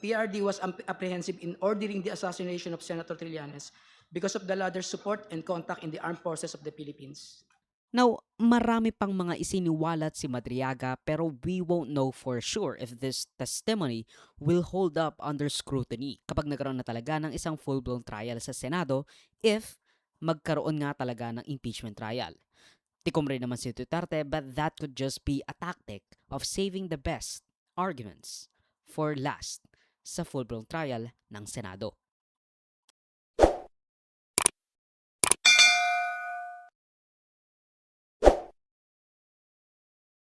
PRD was apprehensive in ordering the assassination of Senator Trillanes because of the latter's support and contact in the armed forces of the Philippines. Now, marami pang mga isiniwalat si Madriaga pero we won't know for sure if this testimony will hold up under scrutiny kapag nagkaroon na talaga ng isang full-blown trial sa Senado if magkaroon nga talaga ng impeachment trial. Tikom rin naman si Duterte but that could just be a tactic of saving the best arguments for last sa full-blown trial ng Senado.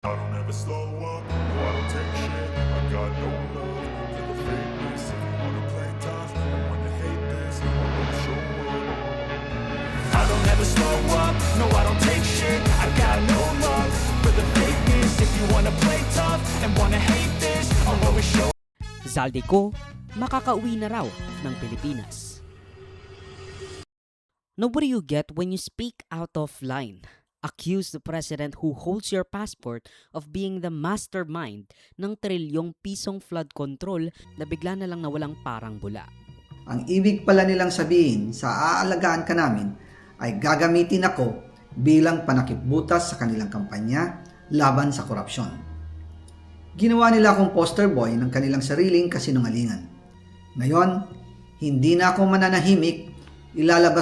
I don't ever slow up, no I don't take shit. I got no love for the fakeness. If you wanna play tough and wanna hate this, I'm gonna show up. I don't ever slow up, no I don't take shit. I got no love for the fakeness. If you wanna play tough and wanna hate this, I'll always show up. Zaldico, makakauwi na raw ng Pilipinas. Now what do you get when you speak out of line? Accuse the president who holds your passport of being the mastermind ng trilyong pisong flood control na bigla na lang nawalang parang bula. Ang ibig pala nilang sabihin sa aalagaan ka namin ay gagamitin ako bilang panakipbutas sa kanilang kampanya laban sa korupsyon. Ginawa nila akong poster boy ng kanilang sariling kasinungalingan. Ngayon, hindi na ako mananahimik, ilalabas